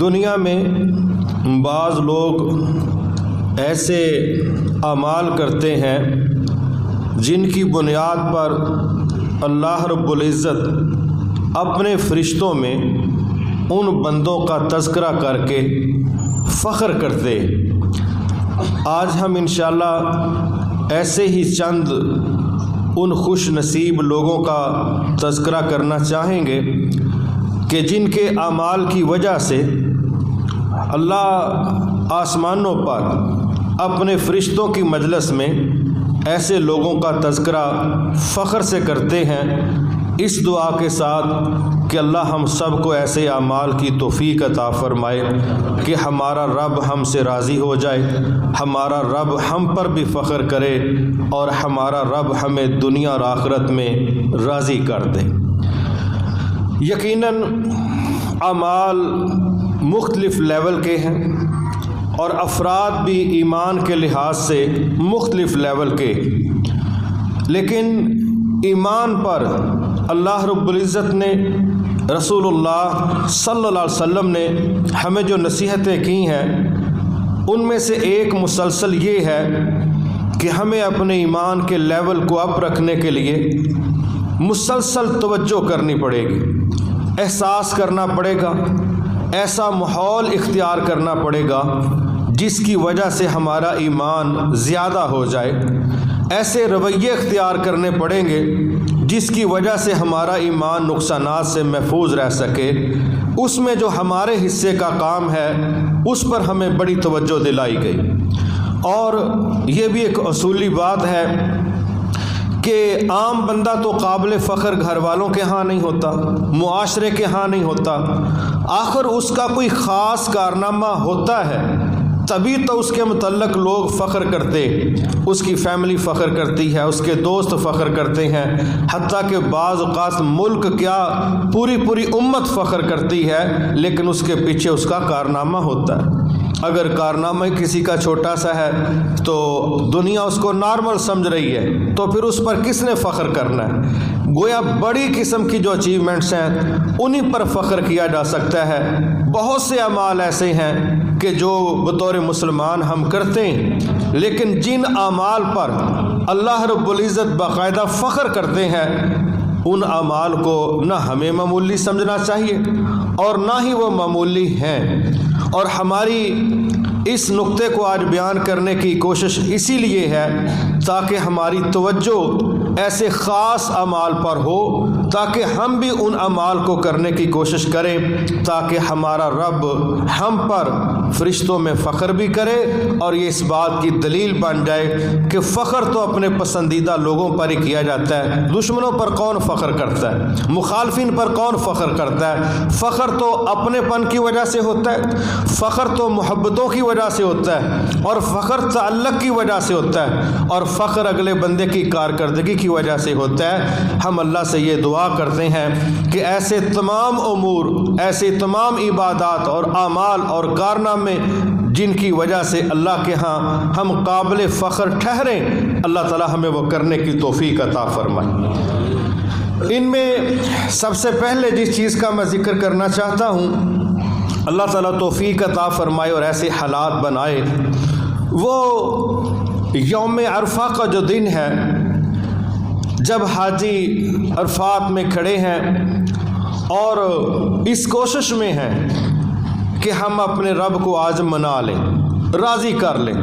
دنیا میں بعض لوگ ایسے اعمال کرتے ہیں جن کی بنیاد پر اللہ رب العزت اپنے فرشتوں میں ان بندوں کا تذکرہ کر کے فخر کرتے۔ آج ہم انشاءاللہ ایسے ہی چند ان خوش نصیب لوگوں کا تذکرہ کرنا چاہیں گے کہ جن کے اعمال کی وجہ سے اللہ آسمانوں پر اپنے فرشتوں کی مجلس میں ایسے لوگوں کا تذکرہ فخر سے کرتے ہیں، اس دعا کے ساتھ کہ اللہ ہم سب کو ایسے اعمال کی توفیق عطا فرمائے کہ ہمارا رب ہم سے راضی ہو جائے، ہمارا رب ہم پر بھی فخر کرے اور ہمارا رب ہمیں دنیا اور آخرت میں راضی کر دے۔ یقیناً اعمال مختلف لیول کے ہیں اور افراد بھی ایمان کے لحاظ سے مختلف لیول کے، لیکن ایمان پر اللہ رب العزت نے، رسول اللہ صلی اللہ علیہ وسلم نے ہمیں جو نصیحتیں کی ہیں ان میں سے ایک مسلسل یہ ہے کہ ہمیں اپنے ایمان کے لیول کو اپ رکھنے کے لیے مسلسل توجہ کرنی پڑے گی، احساس کرنا پڑے گا، ایسا ماحول اختیار کرنا پڑے گا جس کی وجہ سے ہمارا ایمان زیادہ ہو جائے، ایسے رویے اختیار کرنے پڑیں گے جس کی وجہ سے ہمارا ایمان نقصانات سے محفوظ رہ سکے۔ اس میں جو ہمارے حصے کا کام ہے اس پر ہمیں بڑی توجہ دلائی گئی، اور یہ بھی ایک اصولی بات ہے کہ عام بندہ تو قابل فخر گھر والوں کے ہاں نہیں ہوتا، معاشرے کے ہاں نہیں ہوتا، آخر اس کا کوئی خاص کارنامہ ہوتا ہے تبھی تو اس کے متعلق لوگ فخر کرتے، اس کی فیملی فخر کرتی ہے، اس کے دوست فخر کرتے ہیں، حتیٰ کہ بعض اوقات ملک کیا پوری امت فخر کرتی ہے، لیکن اس کے پیچھے اس کا کارنامہ ہوتا ہے۔ اگر کارنامہ کسی کا چھوٹا سا ہے تو دنیا اس کو نارمل سمجھ رہی ہے، تو پھر اس پر کس نے فخر کرنا ہے؟ گویا بڑی قسم کی جو اچیومنٹس ہیں انہی پر فخر کیا جا سکتا ہے۔ بہت سے اعمال ایسے ہیں کہ جو بطور مسلمان ہم کرتے ہیں، لیکن جن اعمال پر اللہ رب العزت باقاعدہ فخر کرتے ہیں ان اعمال کو نہ ہمیں معمولی سمجھنا چاہیے اور نہ ہی وہ معمولی ہیں۔ اور ہماری اس نقطے کو آج بیان کرنے کی کوشش اسی لیے ہے تاکہ ہماری توجہ ایسے خاص اعمال پر ہو، تاکہ ہم بھی ان اعمال کو کرنے کی کوشش کریں، تاکہ ہمارا رب ہم پر فرشتوں میں فخر بھی کرے اور یہ اس بات کی دلیل بن جائے کہ فخر تو اپنے پسندیدہ لوگوں پر ہی کیا جاتا ہے۔ دشمنوں پر کون فخر کرتا ہے؟ مخالفین پر کون فخر کرتا ہے؟ فخر تو اپنے پن کی وجہ سے ہوتا ہے، فخر تو محبتوں کی وجہ سے ہوتا ہے، اور فخر تعلق کی وجہ سے ہوتا ہے، اور فخر اگلے بندے کی کارکردگی کی وجہ سے ہوتا ہے۔ ہم اللہ سے یہ دعا کرتے ہیں کہ ایسے تمام امور، ایسے تمام عبادات اور اعمال اور کارنامے جن کی وجہ سے اللہ کے ہاں ہم قابل فخر ٹھہریں، اللہ تعالی ہمیں وہ کرنے کی توفیق عطا فرمائے۔ ان میں سب سے پہلے جس چیز کا میں ذکر کرنا چاہتا ہوں، اللہ تعالیٰ توفیق عطا فرمائے اور ایسے حالات بنائے، وہ یوم عرفہ کا جو دن ہے جب حاجی عرفات میں کھڑے ہیں اور اس کوشش میں ہیں کہ ہم اپنے رب کو آج منا لیں، راضی کر لیں۔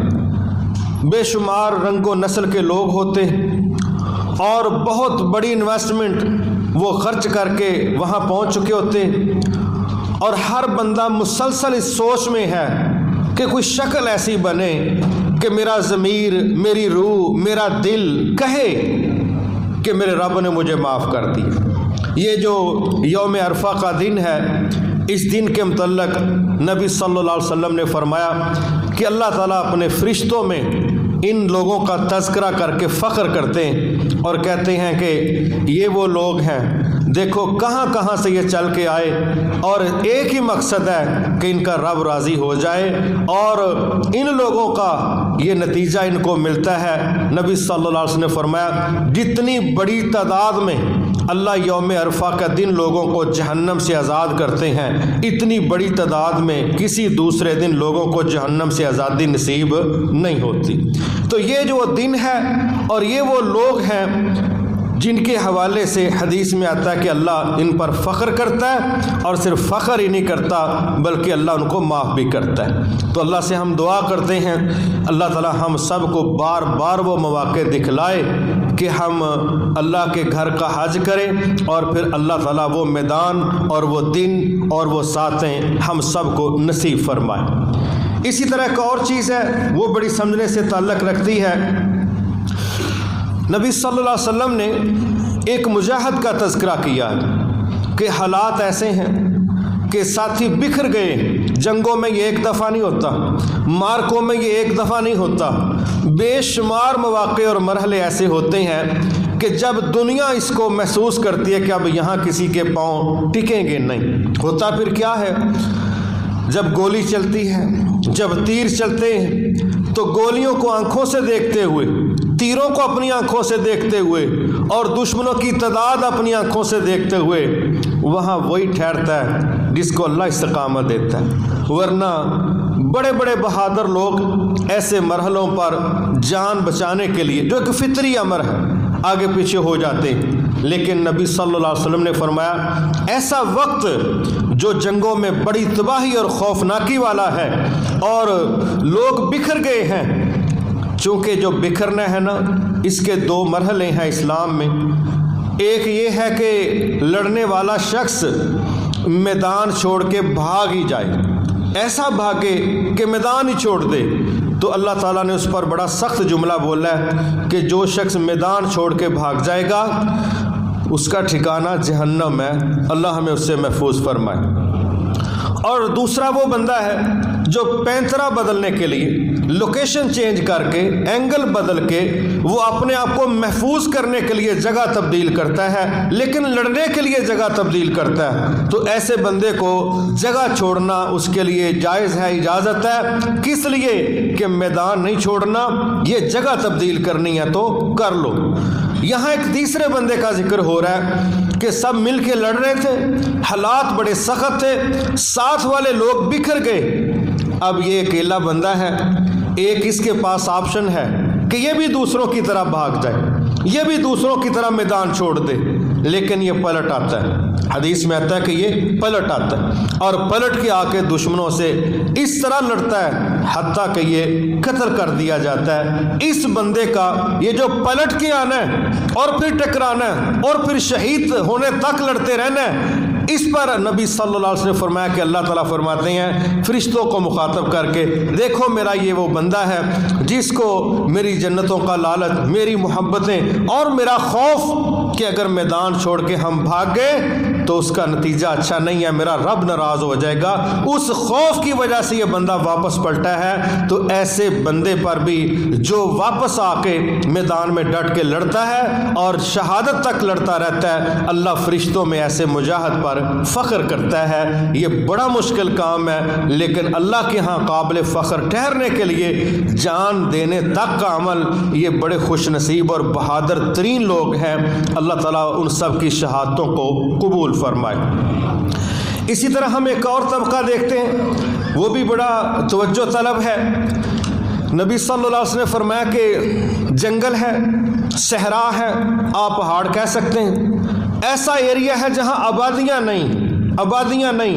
بے شمار رنگ و نسل کے لوگ ہوتے اور بہت بڑی انویسٹمنٹ وہ خرچ کر کے وہاں پہنچ چکے ہوتے، اور ہر بندہ مسلسل اس سوچ میں ہے کہ کوئی شکل ایسی بنے کہ میرا ضمیر، میری روح، میرا دل کہے کہ میرے رب نے مجھے معاف کر دیا۔ یہ جو یوم عرفہ کا دن ہے، اس دن کے متعلق نبی صلی اللہ علیہ وسلم نے فرمایا کہ اللہ تعالیٰ اپنے فرشتوں میں ان لوگوں کا تذکرہ کر کے فخر کرتے ہیں اور کہتے ہیں کہ یہ وہ لوگ ہیں، دیکھو کہاں کہاں سے یہ چل کے آئے، اور ایک ہی مقصد ہے کہ ان کا رب راضی ہو جائے، اور ان لوگوں کا یہ نتیجہ ان کو ملتا ہے۔ نبی صلی اللہ علیہ وسلم نے فرمایا جتنی بڑی تعداد میں اللہ یوم عرفہ کا دن لوگوں کو جہنم سے آزاد کرتے ہیں، اتنی بڑی تعداد میں کسی دوسرے دن لوگوں کو جہنم سے آزادی نصیب نہیں ہوتی۔ تو یہ جو دن ہے اور یہ وہ لوگ ہیں جن کے حوالے سے حدیث میں آتا ہے کہ اللہ ان پر فخر کرتا ہے، اور صرف فخر ہی نہیں کرتا بلکہ اللہ ان کو معاف بھی کرتا ہے۔ تو اللہ سے ہم دعا کرتے ہیں اللہ تعالی ہم سب کو بار بار وہ مواقع دکھلائے کہ ہم اللہ کے گھر کا حج کریں، اور پھر اللہ تعالیٰ وہ میدان اور وہ دن اور وہ ساتیں ہم سب کو نصیب فرمائے۔ اسی طرح ایک اور چیز ہے، وہ بڑی سمجھنے سے تعلق رکھتی ہے۔ نبی صلی اللہ علیہ وسلم نے ایک مجاہد کا تذکرہ کیا ہے کہ حالات ایسے ہیں کہ ساتھی بکھر گئے، جنگوں میں یہ ایک دفعہ نہیں ہوتا، مارکوں میں یہ ایک دفعہ نہیں ہوتا، بے شمار مواقع اور مرحلے ایسے ہوتے ہیں کہ جب دنیا اس کو محسوس کرتی ہے کہ اب یہاں کسی کے پاؤں ٹکیں گے نہیں۔ ہوتا پھر کیا ہے، جب گولی چلتی ہے، جب تیر چلتے ہیں تو گولیوں کو آنکھوں سے دیکھتے ہوئے، تیروں کو اپنی آنکھوں سے دیکھتے ہوئے اور دشمنوں کی تعداد اپنی آنکھوں سے دیکھتے ہوئے وہاں وہی ٹھہرتا ہے جس کو اللہ استقامت دیتا ہے۔ ورنہ بڑے بڑے بہادر لوگ ایسے مرحلوں پر جان بچانے کے لیے، جو ایک فطری امر ہے، آگے پیچھے ہو جاتے ہیں۔ لیکن نبی صلی اللہ علیہ وسلم نے فرمایا ایسا وقت جو جنگوں میں بڑی تباہی اور خوفناکی والا ہے اور لوگ بکھر گئے ہیں، چونکہ جو بکھرنا ہے نا، اس کے دو مرحلے ہیں اسلام میں۔ ایک یہ ہے کہ لڑنے والا شخص میدان چھوڑ کے بھاگ ہی جائے، ایسا بھاگے کہ میدان ہی چھوڑ دے، تو اللہ تعالیٰ نے اس پر بڑا سخت جملہ بولا ہے کہ جو شخص میدان چھوڑ کے بھاگ جائے گا اس کا ٹھکانہ جہنم ہے، اللہ ہمیں اس سے محفوظ فرمائے۔ اور دوسرا وہ بندہ ہے جو پینترا بدلنے کے لیے، لوکیشن چینج کر کے، اینگل بدل کے، وہ اپنے آپ کو محفوظ کرنے کے لیے جگہ تبدیل کرتا ہے لیکن لڑنے کے لیے جگہ تبدیل کرتا ہے۔ تو ایسے بندے کو جگہ چھوڑنا اس کے لیے جائز ہے، اجازت ہے، کس لیے کہ میدان نہیں چھوڑنا، یہ جگہ تبدیل کرنی ہے تو کر لو۔ یہاں ایک تیسرے بندے کا ذکر ہو رہا ہے کہ سب مل کے لڑ رہے تھے، حالات بڑے سخت تھے، ساتھ والے لوگ بکھر گئے، اب یہ اکیلا بندہ ہے، ایک اس کے پاس آپشن ہے کہ یہ بھی دوسروں کی طرح بھاگ جائے، یہ بھی دوسروں کی طرح میدان چھوڑ دے، لیکن یہ پلٹ آتا ہے۔ حدیث میں آتا ہے کہ یہ پلٹ آتا ہے اور پلٹ کے آ کے دشمنوں سے اس طرح لڑتا ہے حتیٰ کہ یہ قتل کر دیا جاتا ہے۔ اس بندے کا یہ جو پلٹ کے آنا ہے اور پھر ٹکرانا ہے اور پھر شہید ہونے تک لڑتے رہنا ہے، اس پر نبی صلی اللہ علیہ وسلم نے فرمایا کہ اللہ تعالیٰ فرماتے ہیں فرشتوں کو مخاطب کر کے، دیکھو میرا یہ وہ بندہ ہے جس کو میری جنتوں کا لالچ، میری محبتیں اور میرا خوف کہ اگر میدان چھوڑ کے ہم بھاگ گئے تو اس کا نتیجہ اچھا نہیں ہے، میرا رب ناراض ہو جائے گا، اس خوف کی وجہ سے یہ بندہ واپس پلٹا ہے۔ تو ایسے بندے پر بھی جو واپس آ کے میدان میں ڈٹ کے لڑتا ہے اور شہادت تک لڑتا رہتا ہے، اللہ فرشتوں میں ایسے مجاہد پر فخر کرتا ہے۔ یہ بڑا مشکل کام ہے لیکن اللہ کے ہاں قابل فخر ٹھہرنے کے لیے جان دینے تک کا عمل، یہ بڑے خوش نصیب اور بہادر ترین لوگ ہیں۔ اللہ تعالیٰ ان سب کی شہادتوں کو قبول فرمائے۔ اسی طرح ہم ایک اور طبقہ دیکھتے ہیں، وہ بھی بڑا توجہ طلب ہے۔ نبی صلی اللہ علیہ وسلم نے فرمایا کہ جنگل ہے، صحرا ہے، آپ پہاڑ کہہ سکتے ہیں، ایسا ایریا ہے جہاں آبادیاں نہیں،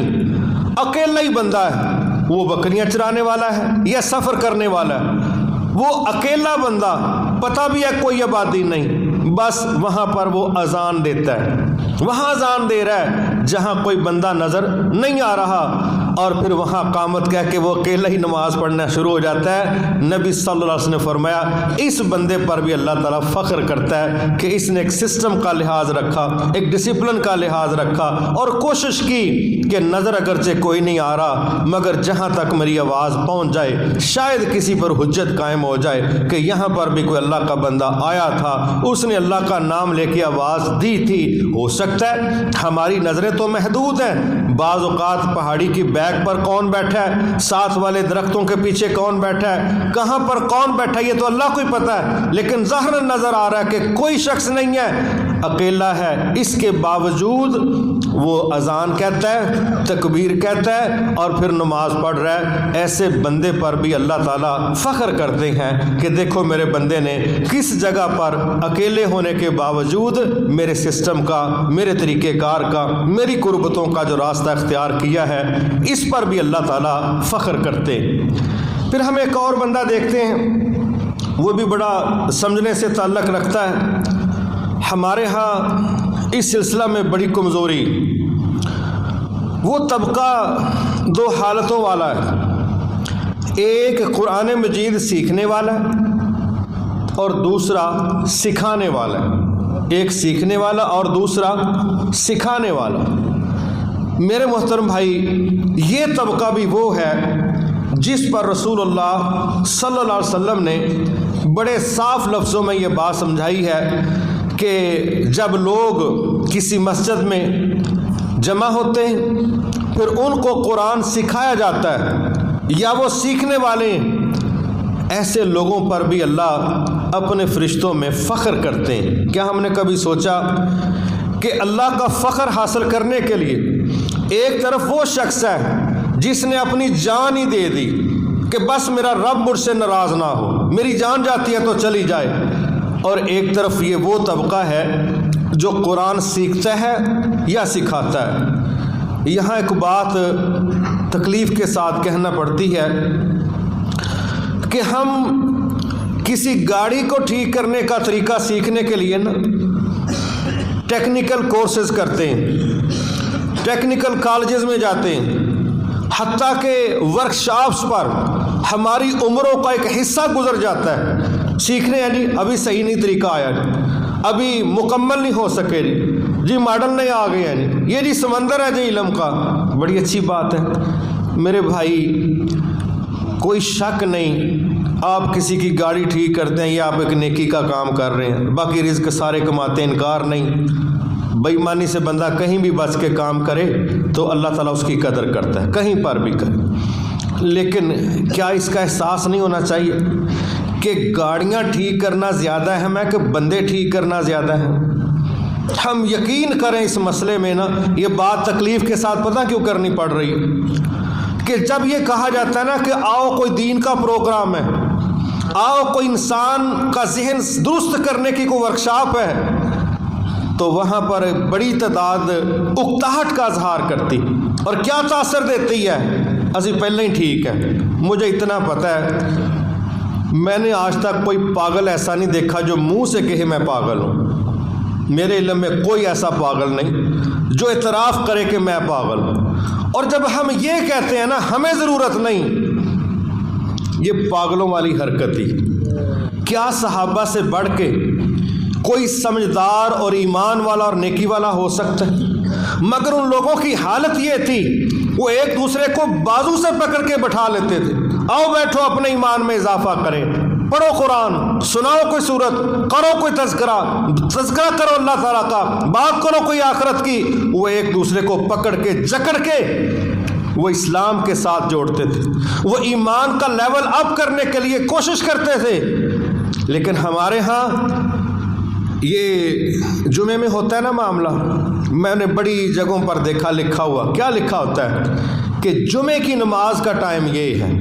اکیلا ہی بندہ ہے، وہ بکریاں چرانے والا ہے یا سفر کرنے والا ہے، وہ اکیلا بندہ، پتہ بھی ہے کوئی آبادی نہیں، بس وہاں پر وہ اذان دیتا ہے، وہاں اذان دے رہا ہے جہاں کوئی بندہ نظر نہیں آ رہا، اور پھر وہاں قامت کہہ کے وہ اکیلا ہی نماز پڑھنا شروع ہو جاتا ہے۔ نبی صلی اللہ علیہ وسلم نے فرمایا اس بندے پر بھی اللہ تعالیٰ فخر کرتا ہے کہ اس نے ایک سسٹم کا لحاظ رکھا، ایک ڈسپلن کا لحاظ رکھا اور کوشش کی کہ نظر اگرچہ کوئی نہیں آ رہا مگر جہاں تک میری آواز پہنچ جائے شاید کسی پر حجت قائم ہو جائے کہ یہاں پر بھی کوئی اللہ کا بندہ آیا تھا، اس نے اللہ کا نام لے کے آواز دی تھی۔ ہو سکتا ہے ہماری نظریں تو محدود ہیں، بعض اوقات پہاڑی کی بیگ پر کون بیٹھا ہے, ساتھ والے درختوں کے پیچھے کون بیٹھا ہے, کہاں پر کون بیٹھا ہے, یہ تو اللہ کو ہی پتہ ہے. لیکن ظاہراً نظر آ رہا ہے کہ کوئی شخص نہیں ہے, اکیلا ہے. اس کے باوجود وہ اذان کہتا ہے, تکبیر کہتا ہے اور پھر نماز پڑھ رہا ہے. ایسے بندے پر بھی اللہ تعالیٰ فخر کرتے ہیں کہ دیکھو میرے بندے نے کس جگہ پر اکیلے ہونے کے باوجود میرے سسٹم کا, میرے طریقہ کار کا, میری قربتوں کا جو راستہ اختیار کیا ہے, اس پر بھی اللہ تعالیٰ فخر کرتے. پھر ہم ایک اور بندہ دیکھتے ہیں, وہ بھی بڑا سمجھنے سے تعلق رکھتا ہے. ہمارے ہاں اس سلسلہ میں بڑی کمزوری, وہ طبقہ دو حالتوں والا ہے. ایک قرآن مجید سیکھنے والا ہے اور دوسرا سکھانے والا ہے. ایک سیکھنے والا اور دوسرا سکھانے والا. میرے محترم بھائی, یہ طبقہ بھی وہ ہے جس پر رسول اللہ صلی اللہ علیہ وسلم نے بڑے صاف لفظوں میں یہ بات سمجھائی ہے کہ جب لوگ کسی مسجد میں جمع ہوتے ہیں, پھر ان کو قرآن سکھایا جاتا ہے یا وہ سیکھنے والے ہیں, ایسے لوگوں پر بھی اللہ اپنے فرشتوں میں فخر کرتے ہیں. کیا ہم نے کبھی سوچا کہ اللہ کا فخر حاصل کرنے کے لیے ایک طرف وہ شخص ہے جس نے اپنی جان ہی دے دی کہ بس میرا رب مجھ سے ناراض نہ ہو, میری جان جاتی ہے تو چلی جائے, اور ایک طرف یہ وہ طبقہ ہے جو قرآن سیکھتا ہے یا سکھاتا ہے. یہاں ایک بات تکلیف کے ساتھ کہنا پڑتی ہے کہ ہم کسی گاڑی کو ٹھیک کرنے کا طریقہ سیکھنے کے لیے نا ٹیکنیکل کورسز کرتے ہیں, ٹیکنیکل کالجز میں جاتے ہیں, حتیٰ کہ ورکشاپس پر ہماری عمروں کا ایک حصہ گزر جاتا ہے سیکھنے ہیں. جی ابھی صحیح نہیں طریقہ آیا, ابھی مکمل نہیں ہو سکے, جی ماڈل نہیں آ گئے ہیں, یہ جی سمندر ہے جی علم کا. بڑی اچھی بات ہے میرے بھائی, کوئی شک نہیں آپ کسی کی گاڑی ٹھیک کرتے ہیں یا آپ ایک نیکی کا کام کر رہے ہیں, باقی رزق سارے کماتے ہیں, انکار نہیں. بے ایمانی سے بندہ کہیں بھی بچ کے کام کرے تو اللہ تعالیٰ اس کی قدر کرتا ہے, کہیں پر بھی کرے. لیکن کیا اس کا احساس نہیں ہونا چاہیے کہ گاڑیاں ٹھیک کرنا زیادہ اہم ہے کہ بندے ٹھیک کرنا زیادہ ہے؟ ہم یقین کریں اس مسئلے میں نا, یہ بات تکلیف کے ساتھ پتہ کیوں کرنی پڑ رہی ہے کہ جب یہ کہا جاتا ہے نا کہ آؤ کوئی دین کا پروگرام ہے, آؤ کوئی انسان کا ذہن درست کرنے کی کوئی ورکشاپ ہے, تو وہاں پر بڑی تعداد اکتاہٹ کا اظہار کرتی اور کیا تاثر دیتی ہے, ابھی پہلے ہی ٹھیک ہے. مجھے اتنا پتہ ہے میں نے آج تک کوئی پاگل ایسا نہیں دیکھا جو منہ سے کہے میں پاگل ہوں. میرے علم میں کوئی ایسا پاگل نہیں جو اعتراف کرے کہ میں پاگل ہوں. اور جب ہم یہ کہتے ہیں نا ہمیں ضرورت نہیں, یہ پاگلوں والی حرکت ہی. کیا صحابہ سے بڑھ کے کوئی سمجھدار اور ایمان والا اور نیکی والا ہو سکتا ہے؟ مگر ان لوگوں کی حالت یہ تھی, وہ ایک دوسرے کو بازو سے پکڑ کے بٹھا لیتے تھے, آؤ بیٹھو اپنے ایمان میں اضافہ کریں, پڑھو قرآن, سناؤ کوئی سورت, کرو کوئی تذکرہ کرو اللہ تعالیٰ کا, بات کرو کوئی آخرت کی. وہ ایک دوسرے کو پکڑ کے جکڑ کے وہ اسلام کے ساتھ جوڑتے تھے, وہ ایمان کا لیول اپ کرنے کے لیے کوشش کرتے تھے. لیکن ہمارے ہاں یہ جمعے میں ہوتا ہے نا معاملہ, میں نے بڑی جگہوں پر دیکھا لکھا ہوا, کیا لکھا ہوتا ہے کہ جمعے کی نماز کا ٹائم یہ ہے,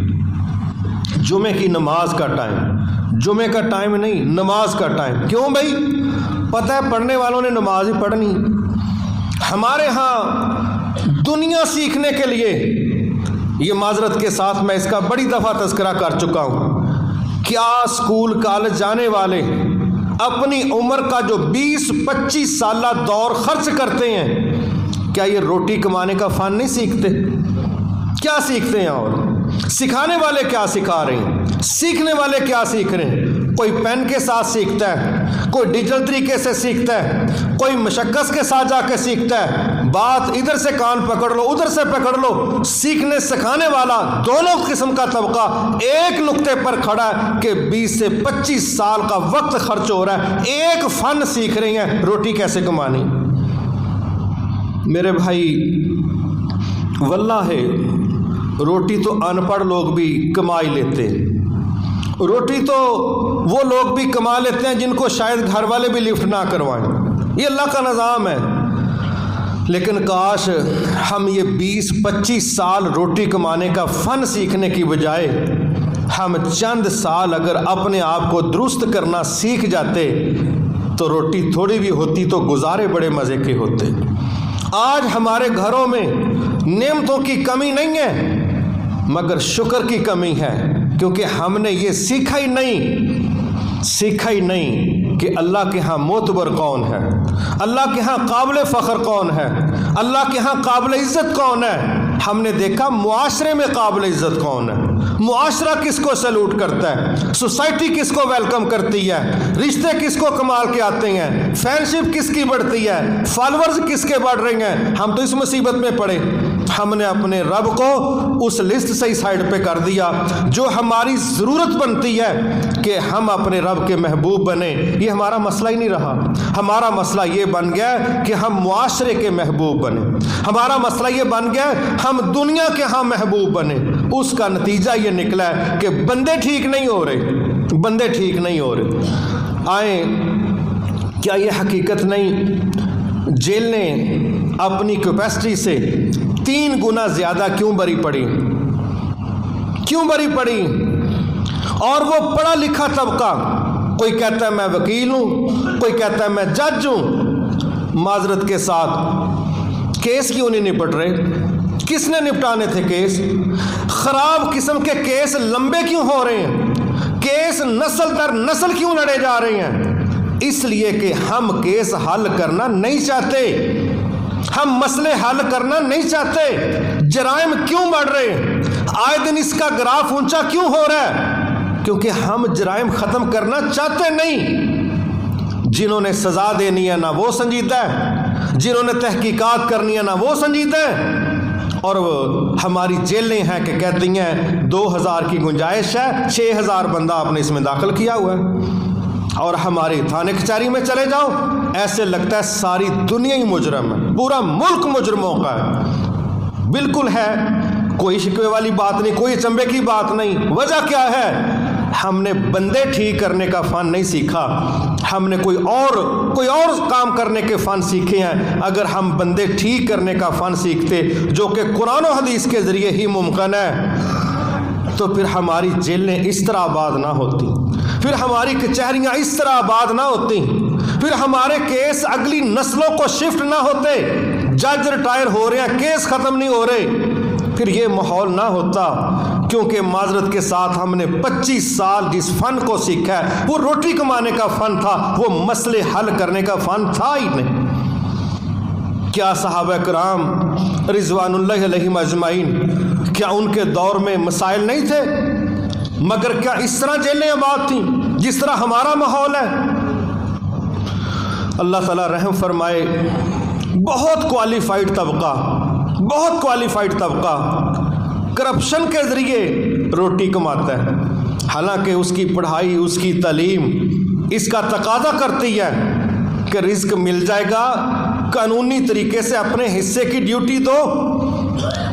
جمعے کی نماز کا ٹائم, جمعے کا ٹائم نہیں نماز کا ٹائم. کیوں بھائی؟ پتہ ہے پڑھنے والوں نے نماز ہی پڑھنی. ہمارے ہاں دنیا سیکھنے کے لیے, یہ معذرت کے ساتھ میں اس کا بڑی دفعہ تذکرہ کر چکا ہوں, کیا اسکول کالج جانے والے اپنی عمر کا جو 20-25 سالہ دور خرچ کرتے ہیں, کیا یہ روٹی کمانے کا فن نہیں سیکھتے؟ کیا سیکھتے ہیں؟ اور سکھانے والے کیا سکھا رہے ہیں, سیکھنے والے کیا سیکھ رہے ہیں؟ کوئی پین کے ساتھ سیکھتا ہے, کوئی ڈیجیٹل طریقے سے سیکھتا ہے, کوئی مشقت کے ساتھ جا کے سیکھتا ہے. بات ادھر سے کان پکڑ لو ادھر سے پکڑ لو, سیکھنے سکھانے والا دونوں قسم کا طبقہ ایک نقطے پر کھڑا ہے کہ 20 سے 25 سال کا وقت خرچ ہو رہا ہے, ایک فن سیکھ رہی ہیں, روٹی کیسے کمانی. میرے بھائی واللہ ہے روٹی تو ان پڑھ لوگ بھی کما ہی لیتے ہیں، روٹی تو وہ لوگ بھی کما لیتے ہیں جن کو شاید گھر والے بھی لفٹ نہ کروائیں، یہ اللہ کا نظام ہے۔ لیکن کاش ہم یہ 20-25 سال روٹی کمانے کا فن سیکھنے کی بجائے ہم چند سال اگر اپنے آپ کو درست کرنا سیکھ جاتے تو روٹی تھوڑی بھی ہوتی تو گزارے بڑے مزے کے ہوتے۔ آج ہمارے گھروں میں نعمتوں کی کمی نہیں ہے مگر شکر کی کمی ہے، کیونکہ ہم نے یہ سیکھا ہی نہیں کہ اللہ کے ہاں معتبر کون ہے، اللہ کے ہاں قابل فخر کون ہے، اللہ کے ہاں قابل عزت کون ہے۔ ہم نے دیکھا معاشرے میں قابل عزت کون ہے، معاشرہ کس کو سلوٹ کرتا ہے، سوسائٹی کس کو ویلکم کرتی ہے، رشتے کس کو کمال کے آتے ہیں، فرینڈشپ کس کی بڑھتی ہے، فالورز کس کے بڑھ رہے ہیں۔ ہم تو اس مصیبت میں پڑے، ہم نے اپنے رب کو اس لسٹ سے ہی سائڈ پہ کر دیا۔ جو ہماری ضرورت بنتی ہے کہ ہم اپنے رب کے محبوب بنیں، یہ ہمارا مسئلہ ہی نہیں رہا۔ ہمارا مسئلہ یہ بن گیا کہ ہم معاشرے کے محبوب بنیں، ہمارا مسئلہ یہ بن گیا ہم دنیا کے ہاں محبوب بنیں۔ اس کا نتیجہ یہ نکلا ہے کہ بندے ٹھیک نہیں ہو رہے۔ آئیں، کیا یہ حقیقت نہیں جیلیں اپنی کیپیسٹی سے 3 گنا زیادہ کیوں بری پڑی؟ اور وہ پڑھا لکھا طبقہ، کوئی کہتا ہے میں وکیل ہوں، کوئی کہتا ہے میں جج ہوں، معذرت کے ساتھ کیس کیوں نہیں نپٹ رہے؟ کس نے نپٹانے تھے کیس؟ خراب قسم کے کیس لمبے کیوں ہو رہے ہیں؟ کیس نسل در نسل کیوں لڑے جا رہے ہیں؟ اس لیے کہ ہم کیس حل کرنا نہیں چاہتے، ہم مسئلے حل کرنا نہیں چاہتے۔ جرائم کیوں بڑھ رہے ہیں؟ آئے دن اس کا گراف اونچا کیوں ہو رہا ہے؟ کیونکہ ہم جرائم ختم کرنا چاہتے نہیں۔ جنہوں نے سزا دینی ہے نہ وہ سنجیدہ ہے، جنہوں نے تحقیقات کرنی ہے نہ وہ سنجیدہ ہے، اور ہماری جیلیں ہیں کہ کہتی ہیں 2000 کی گنجائش ہے، 6000 بندہ آپ نے اس میں داخل کیا ہوا ہے، اور ہماری تھانے کچہری میں چلے جاؤ ایسے لگتا ہے ساری دنیا ہی مجرم ہے، پورا ملک مجرموں کا ہے۔ بالکل ہے، کوئی شکوے والی بات نہیں، کوئی چنبے کی بات نہیں۔ وجہ کیا ہے؟ ہم نے بندے ٹھیک کرنے کا فن نہیں سیکھا، ہم نے کوئی اور کام کرنے کے فن سیکھے ہیں۔ اگر ہم بندے ٹھیک کرنے کا فن سیکھتے جو کہ قرآن و حدیث کے ذریعے ہی ممکن ہے، تو پھر ہماری جیلیں اس طرح آباد نہ ہوتی، پھر ہماری کچہریاں اس طرح آباد نہ ہوتی، پھر ہمارے کیس اگلی نسلوں کو شفٹ نہ ہوتے۔ جج ریٹائر ہو رہے ہیں، کیس ختم نہیں ہو رہے، پھر یہ ماحول نہ ہوتا۔ کیونکہ معذرت کے ساتھ ہم نے 25 سال جس فن کو سیکھا ہے وہ روٹی کمانے کا فن تھا، وہ مسئلے حل کرنے کا فن تھا ہی نہیں۔ کیا صحابہ کرام رضوان اللہ علیہم اجمعین، کیا ان کے دور میں مسائل نہیں تھے؟ مگر کیا اس طرح جیلیں آباد تھیں جس طرح ہمارا ماحول ہے؟ اللہ تعالیٰ رحم فرمائے، بہت کوالیفائڈ طبقہ کرپشن کے ذریعے روٹی کماتا ہے، حالانکہ اس کی پڑھائی، اس کی تعلیم اس کا تقاضا کرتی ہے کہ رزق مل جائے گا، قانونی طریقے سے اپنے حصے کی ڈیوٹی دو۔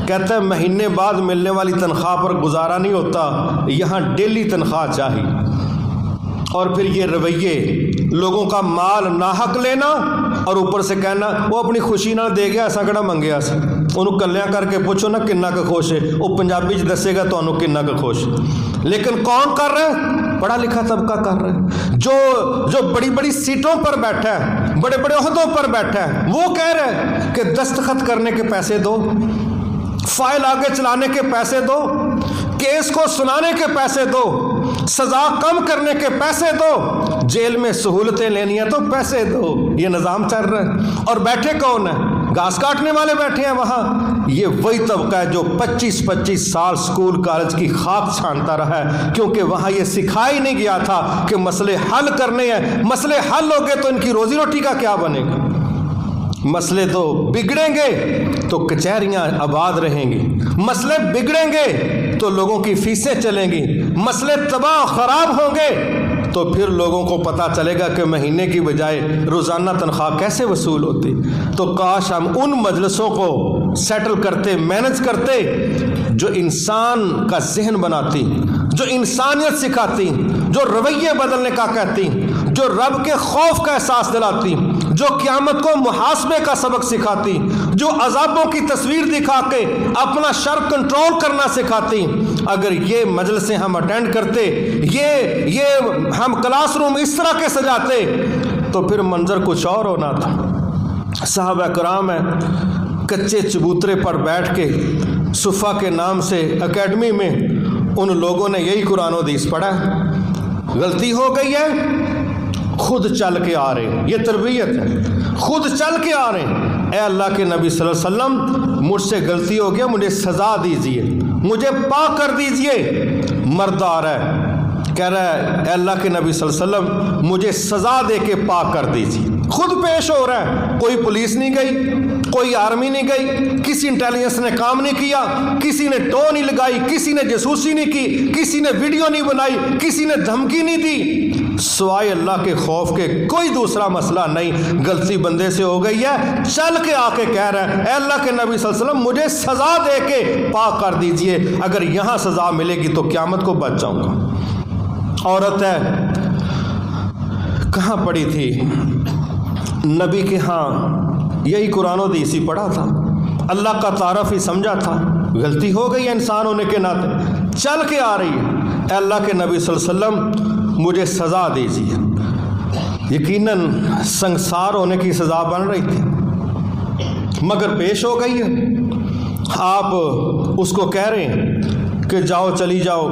کہتا ہے مہینے بعد ملنے والی تنخواہ پر گزارا نہیں ہوتا، یہاں ڈیلی تنخواہ چاہیے۔ اور پھر یہ رویے، لوگوں کا مال ناحق لینا اور اوپر سے کہنا وہ اپنی خوشی نہ دے گیا، ایسا کہڑا منگیا سی، انہوں کلیاں کر کے پوچھو نا کننا کا خوش ہے، وہ پنجابی دسے گا تو انہوں کننا کا خوش۔ لیکن کون کر رہے ہیں؟ پڑھا لکھا طبقہ کر رہے ہیں، جو بڑی بڑی سیٹوں پر بیٹھا ہے، بڑے بڑے عہدوں پر بیٹھا ہے، وہ کہہ رہے ہیں کہ دستخط کرنے کے پیسے دو، فائل آگے چلانے کے پیسے دو، کیس کو سنانے کے پیسے دو، سزا کم کرنے کے پیسے دو، جیل میں سہولتیں لینی ہیں تو پیسے دو۔ یہ نظام چل رہا ہے، اور بیٹھے کون ہیں؟ گھاس کاٹنے والے بیٹھے ہیں وہاں۔ یہ وہی طبقہ ہے جو 25 سال سکول کالج کی خاک چھانتا رہا ہے، کیونکہ وہاں یہ سکھایا ہی نہیں گیا تھا کہ مسئلے حل کرنے ہیں۔ مسئلے حل ہو گئے تو ان کی روزی روٹی کا کیا بنے گا؟ مسئلے تو بگڑیں گے تو کچہریاں آباد رہیں گی، مسئلے بگڑیں گے تو لوگوں کی فیسیں چلیں گی، مسئلے تباہ خراب ہوں گے تو پھر لوگوں کو پتہ چلے گا کہ مہینے کی بجائے روزانہ تنخواہ کیسے وصول ہوتی۔ تو کاش ہم ان مجلسوں کو سیٹل کرتے، مینج کرتے جو انسان کا ذہن بناتی، جو انسانیت سکھاتی، جو رویے بدلنے کا کہتی، جو رب کے خوف کا احساس دلاتی، جو قیامت کو محاسبے کا سبق سکھاتی، جو عذابوں کی تصویر دکھا کے اپنا شر کنٹرول کرنا سکھاتی، اگر یہ مجلسیں ہم اٹینڈ کرتے، یہ ہم کلاس روم اس طرح کے سجاتے تو پھر منظر کچھ اور ہونا تھا۔ صحابہ کرام ہیں کچے چبوترے پر بیٹھ کے صفا کے نام سے اکیڈمی میں ان لوگوں نے یہی قرآن و حدیث پڑھا ہے۔ غلطی ہو گئی ہے، خود چل کے آ رہے ہیں، یہ تربیت ہے، خود چل کے آ رہے ہیں، اے اللہ کے نبی صلی اللہ علیہ وسلم مجھ سے غلطی ہو گیا، مجھے سزا دیجیے، مجھے پاک کر دیجیے۔ مرد آ رہا ہے کہہ رہا ہے اے اللہ کے نبی صلی اللہ علیہ وسلم مجھے سزا دے کے پاک کر دیجیے، خود پیش ہو رہا ہے، کوئی پولیس نہیں گئی، کوئی آرمی نہیں گئی، کسی انٹیلیجنس نے کام نہیں کیا، کسی نے ٹو نہیں لگائی، کسی نے جاسوسی نہیں کی، کسی نے ویڈیو نہیں بنائی، کسی نے دھمکی نہیں دی، سوائے اللہ کے خوف کے کوئی دوسرا مسئلہ نہیں۔ غلطی بندے سے ہو گئی ہے، چل کے آ کے کہہ رہا ہے اے اللہ کے نبی صلی اللہ علیہ وسلم مجھے سزا دے کے پاک کر دیجئے، اگر یہاں سزا ملے گی تو قیامت کو بچ جاؤں گا۔ عورت ہے کہاں پڑی تھی؟ نبی کے ہاں یہی قرآن و حدیث ہی پڑھا تھا، اللہ کا تعارف ہی سمجھا تھا، غلطی ہو گئی ہے انسان ہونے کے ناطے، چل کے آ رہی ہے اے اللہ کے نبی صلی اللہ علیہ وسلم مجھے سزا دیجیے۔ یقیناً سنگسار ہونے کی سزا بن رہی تھی، مگر پیش ہو گئی ہے۔ آپ اس کو کہہ رہے ہیں کہ جاؤ چلی جاؤ،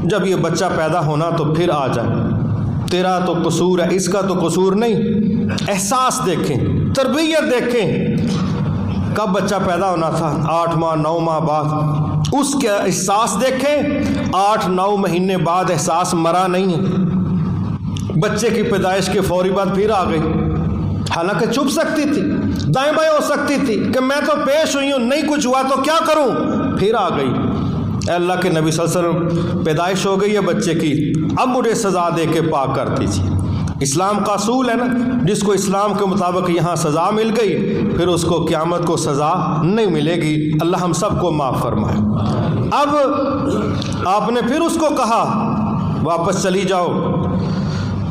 جب یہ بچہ پیدا ہونا تو پھر آ جائے، تیرا تو قصور ہے، اس کا تو قصور نہیں۔ احساس دیکھیں، تربیت دیکھیں، کب بچہ پیدا ہونا تھا؟ 8 ماہ 9 ماہ بعد، اس کے احساس دیکھیں، 8-9 مہینے بعد احساس مرا نہیں ہے، بچے کی پیدائش کے فوری بعد پھر آ گئی، حالانکہ چھپ سکتی تھی، دائیں بائیں ہو سکتی تھی کہ میں تو پیش ہوئی ہوں، نہیں کچھ ہوا تو کیا کروں، پھر آ گئی۔ اے اللہ کے نبی صلی اللہ علیہ وسلم پیدائش ہو گئی ہے بچے کی، اب مجھے سزا دے کے پاک کر دیجیے۔ اسلام کا اصول ہے نا، جس کو اسلام کے مطابق یہاں سزا مل گئی پھر اس کو قیامت کو سزا نہیں ملے گی۔ اللہ ہم سب کو معاف فرمائے۔ اب آپ نے پھر اس کو کہا واپس چلی جاؤ،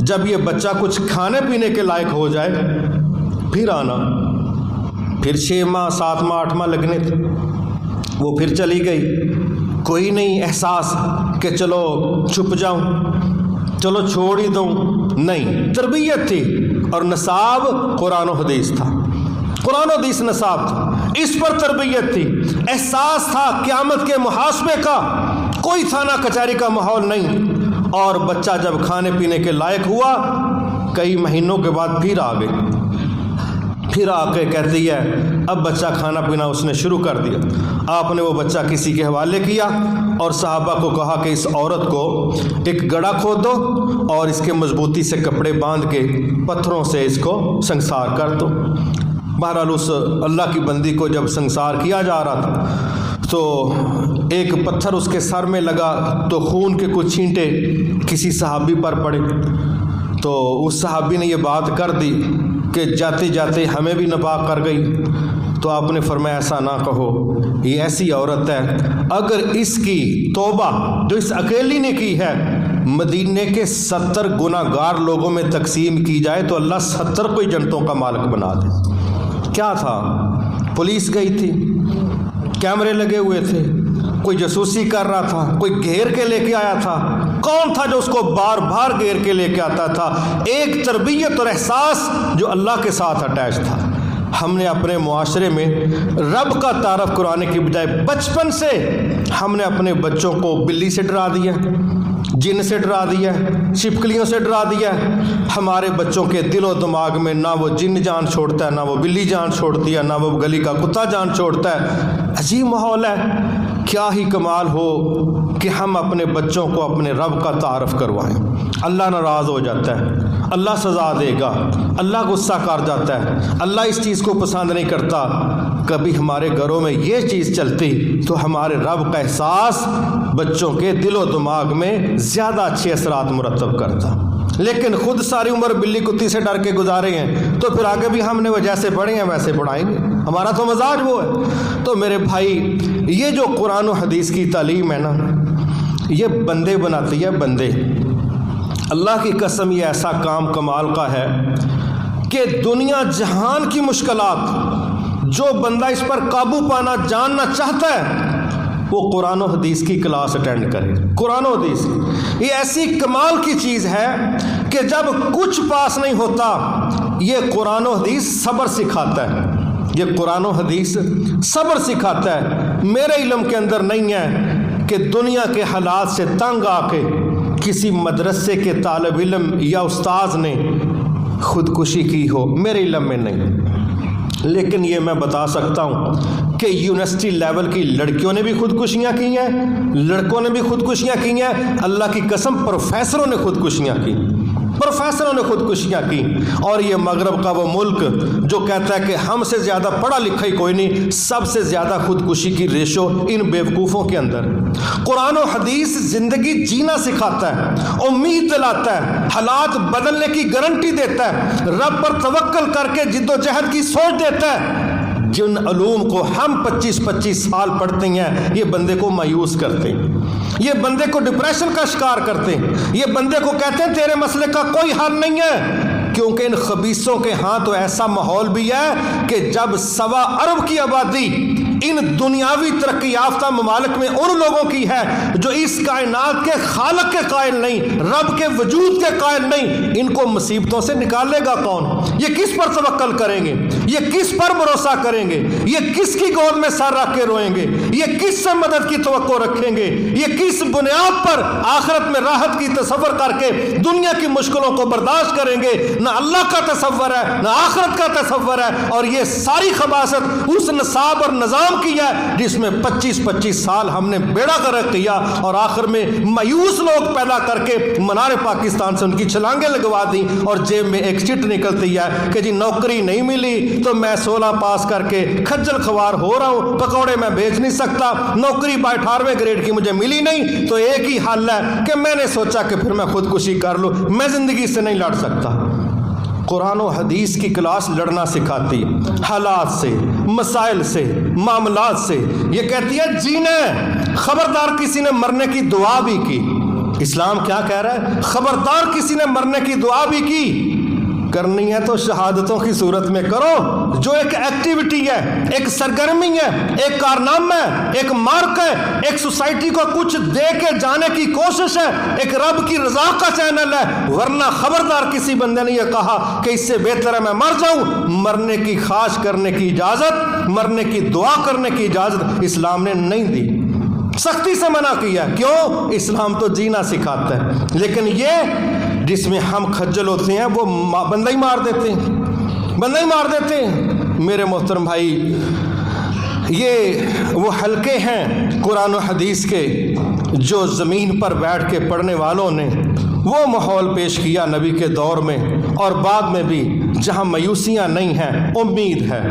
جب یہ بچہ کچھ کھانے پینے کے لائق ہو جائے پھر آنا۔ پھر 6 ماہ 7 ماہ 8 ماہ لگنے تھے، وہ پھر چلی گئی، کوئی نہیں احساس کہ چلو چھپ جاؤں، چلو چھوڑ ہی دوں، نہیں، تربیت تھی اور نصاب قرآن و حدیث تھا، قرآن و حدیث نصاب تھا، اس پر تربیت تھی، احساس تھا قیامت کے محاسبے کا، کوئی تھانہ کچہری کا ماحول نہیں۔ اور بچہ جب کھانے پینے کے لائق ہوا کئی مہینوں کے بعد پھر آ گئی، پھر آ کے کہتی ہے اب بچہ کھانا پینا اس نے شروع کر دیا۔ آپ نے وہ بچہ کسی کے حوالے کیا اور صحابہ کو کہا کہ اس عورت کو ایک گڑھا کھود دو اور اس کے مضبوطی سے کپڑے باندھ کے پتھروں سے اس کو سنگسار کر دو۔ بہرحال اس اللہ کی بندی کو جب سنگسار کیا جا رہا تھا تو ایک پتھر اس کے سر میں لگا تو خون کے کچھ چھینٹے کسی صحابی پر پڑے، تو اس صحابی نے یہ بات کر دی کہ جاتے جاتے ہمیں بھی ناپاک کر گئی۔ تو آپ نے فرمایا ایسا نہ کہو، یہ ایسی عورت ہے اگر اس کی توبہ جو اس اکیلی نے کی ہے مدینے کے 70 گناہ گار لوگوں میں تقسیم کی جائے تو اللہ 70 کو جنتوں کا مالک بنا دے۔ کیا تھا؟ پولیس گئی تھی، کیمرے لگے ہوئے تھے، کوئی جاسوسی کر رہا تھا، کوئی گھیر کے لے کے آیا تھا، کون تھا جو اس کو بار بار گھیر کے لے کے آتا تھا؟ ایک تربیت اور احساس جو اللہ کے ساتھ اٹیچ تھا۔ ہم نے اپنے معاشرے میں رب کا تعارف کرانے کی بجائے بچپن سے ہم نے اپنے بچوں کو بلی سے ڈرا دیا، جن سے ڈرا دیا، چھپکلیوں سے ڈرا دیا۔ ہمارے بچوں کے دل و دماغ میں نہ وہ جن جان چھوڑتا ہے، نہ وہ بلی جان چھوڑتی ہے، نہ وہ گلی کا کتا جان چھوڑتا ہے۔ عجیب ماحول ہے۔ کیا ہی کمال ہو کہ ہم اپنے بچوں کو اپنے رب کا تعارف کروائیں۔ اللہ ناراض ہو جاتا ہے، اللہ سزا دے گا، اللہ غصہ کر جاتا ہے، اللہ اس چیز کو پسند نہیں کرتا۔ کبھی ہمارے گھروں میں یہ چیز چلتی تو ہمارے رب کا احساس بچوں کے دل و دماغ میں زیادہ اچھے اثرات مرتب کرتا۔ لیکن خود ساری عمر بلی کتی سے ڈر کے گزارے ہیں تو پھر آگے بھی ہم نے وہ جیسے پڑھے ہیں ویسے پڑھائیں گے، ہمارا تو مزاج وہ ہے۔ تو میرے بھائی یہ جو قرآن و حدیث کی تعلیم ہے نا، یہ بندے بناتی ہے، بندے۔ اللہ کی قسم یہ ایسا کام کمال کا ہے کہ دنیا جہان کی مشکلات جو بندہ اس پر قابو پانا جاننا چاہتا ہے وہ قرآن و حدیث کی کلاس اٹینڈ کرے۔ قرآن و حدیث یہ ایسی کمال کی چیز ہے کہ جب کچھ پاس نہیں ہوتا یہ قرآن و حدیث صبر سکھاتا ہے، یہ قرآن و حدیث صبر سکھاتا ہے۔ میرے علم کے اندر نہیں ہے کہ دنیا کے حالات سے تنگ آ کے کسی مدرسے کے طالب علم یا استاذ نے خودکشی کی ہو، میرے علم میں نہیں، لیکن یہ میں بتا سکتا ہوں کہ یونیورسٹی لیول کی لڑکیوں نے بھی خودکشیاں کی ہیں، لڑکوں نے بھی خودکشیاں کی ہیں، اللہ کی قسم پروفیسروں نے خودکشیاں کی، پروفیسروں نے خودکشیاں کی۔ اور یہ مغرب کا وہ ملک جو کہتا ہے کہ ہم سے زیادہ پڑھا لکھا ہی کوئی نہیں، سب سے زیادہ خودکشی کی ریشو ان بیوقوفوں کے اندر۔ قرآن و حدیث زندگی جینا سکھاتا ہے، امید دلاتا ہے، حالات بدلنے کی گارنٹی دیتا ہے، رب پر توکل کر کے جد و جہد کی سوچ دیتا ہے۔ جن علوم کو ہم 25 سال پڑھتے ہیں یہ بندے کو مایوس کرتے ہیں، یہ بندے کو ڈپریشن کا شکار کرتے ہیں، یہ بندے کو کہتے ہیں تیرے مسئلے کا کوئی حل نہیں ہے، کیونکہ ان خبیثوں کے ہاں تو ایسا ماحول بھی ہے کہ جب 1.25 ارب کی آبادی ان دنیاوی ترقی یافتہ ممالک میں ان لوگوں کی ہے جو اس کائنات کے خالق کے قائل نہیں، رب کے وجود کے قائل نہیں، ان کو مصیبتوں سے نکالے گا کون؟ یہ کس پر توکل کریں گے؟ یہ کس پر بھروسہ کریں گے؟ یہ کس کی گود میں سر رکھ کے روئیں گے؟ یہ کس سے مدد کی توقع رکھیں گے؟ یہ کس بنیاد پر آخرت میں راحت کی تصور کر کے دنیا کی مشکلوں کو برداشت کریں گے؟ نہ اللہ کا تصور ہے نہ آخرت کا تصور ہے، اور یہ ساری خباثت اس نصاب اور نظام کی ہے جس میں 25 سال ہم نے بیڑا غرق کیا، اور آخر میں مایوس لوگ پیدا کر کے منار پاکستان سے ان کی چھلانگیں لگوا دیں، اور جیب میں ایک چٹ نکلتی ہے کہ جی نوکری نہیں ملی تو میں 16 پاس کر کے کھجل خوار ہو رہا ہوں، پکوڑے میں بیچ نہیں سکتا، نوکری 18ویں گریڈ کی مجھے ملی نہیں، تو ایک ہی حل ہے کہ میں نے سوچا کہ پھر میں خودکشی کر لوں، میں زندگی سے نہیں لڑ سکتا۔ قرآن و حدیث کی کلاس لڑنا سکھاتی، حالات سے، مسائل سے، معاملات سے، یہ کہتی ہے جینا، خبردار کسی نے مرنے کی دعا بھی کی۔ اسلام کیا کہہ رہا ہے؟ خبردار کسی نے مرنے کی دعا بھی کی، کرنی ہے تو شہادتوں کی صورت میں کرو، جو ایک ایکٹیویٹی ہے، ایک سرگرمی ہے، ایک کارنامہ ہے، ایک مارک ہے، ایک سوسائٹی کو کچھ دے کے جانے کی کوشش ہے، ایک رب کی رضا کا چینل ہے، ورنہ خبردار کسی بندے نے یہ کہا کہ اس سے بہتر ہے میں مر جاؤں، مرنے کی خواہش کرنے کی اجازت، مرنے کی دعا کرنے کی اجازت اسلام نے نہیں دی، سختی سے منع کیا۔ کیوں؟ اسلام تو جینا سکھاتا ہے، لیکن یہ جس میں ہم کھجل ہوتے ہیں وہ بندہ ہی مار دیتے ہیں، بندہ ہی مار دیتے ہیں۔ میرے محترم بھائی، یہ وہ حلقے ہیں قرآن و حدیث کے جو زمین پر بیٹھ کے پڑھنے والوں نے وہ ماحول پیش کیا نبی کے دور میں اور بعد میں بھی، جہاں مایوسیاں نہیں ہیں، امید ہے،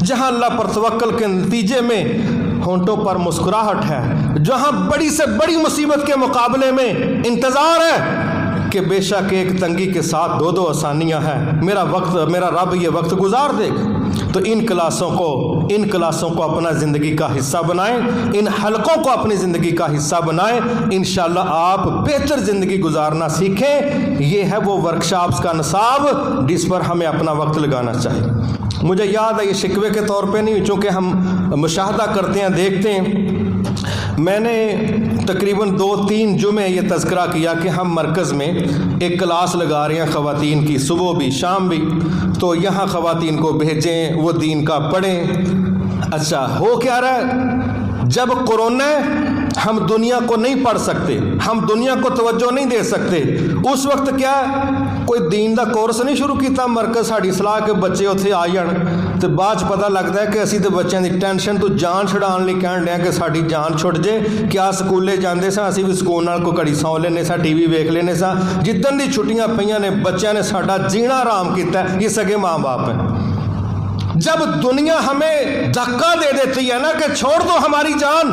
جہاں اللہ پر توکل کے نتیجے میں ہونٹوں پر مسکراہٹ ہے، جہاں بڑی سے بڑی مصیبت کے مقابلے میں انتظار ہے کہ بے شک ایک تنگی کے ساتھ دو آسانیاں ہیں، میرا رب یہ وقت گزار دے گا۔ تو ان کلاسوں کو اپنا زندگی کا حصہ بنائیں، ان حلقوں کو اپنی زندگی کا حصہ بنائیں، انشاءاللہ آپ بہتر زندگی گزارنا سیکھیں۔ یہ ہے وہ ورکشاپس کا نصاب جس پر ہمیں اپنا وقت لگانا چاہیے۔ مجھے یاد ہے، یہ شکوے کے طور پہ نہیں، چونکہ ہم مشاہدہ کرتے ہیں، دیکھتے ہیں، میں نے تقریباً 2-3 جمعے یہ تذکرہ کیا کہ ہم مرکز میں ایک کلاس لگا رہے ہیں خواتین کی، صبح بھی شام بھی، تو یہاں خواتین کو بھیجیں، وہ دین کا پڑھیں۔ اچھا، ہو کیا رہا ہے؟ جب کورونا ہے ہم دنیا کو نہیں پڑھ سکتے، ہم دنیا کو توجہ نہیں دے سکتے، اس وقت کیا کوئی دین دا کورس نہیں شروع کیتا مرکز ساڑی صلاح کے بچے اتنے آ جان، تو بعد پتہ لگتا ہے کہ اسی تو بچوں کی ٹینشن تو جان چھڑان لی کہن ڈے کہ ساری جان چھٹ جے، کیا سکولے جاندے سا اسی بھی سکول نال کو گھڑی سو لینے سا، ٹی وی ویکھ لینے سا، جدن دی چھٹیاں پئیاں نے بچیاں نے ساڈا جینا آرام کیتا ہے، یہ سگے ماں باپ ہیں۔ جب دنیا ہمیں دھکا دے دیتی ہے نا کہ چھوڑ دو ہماری جان،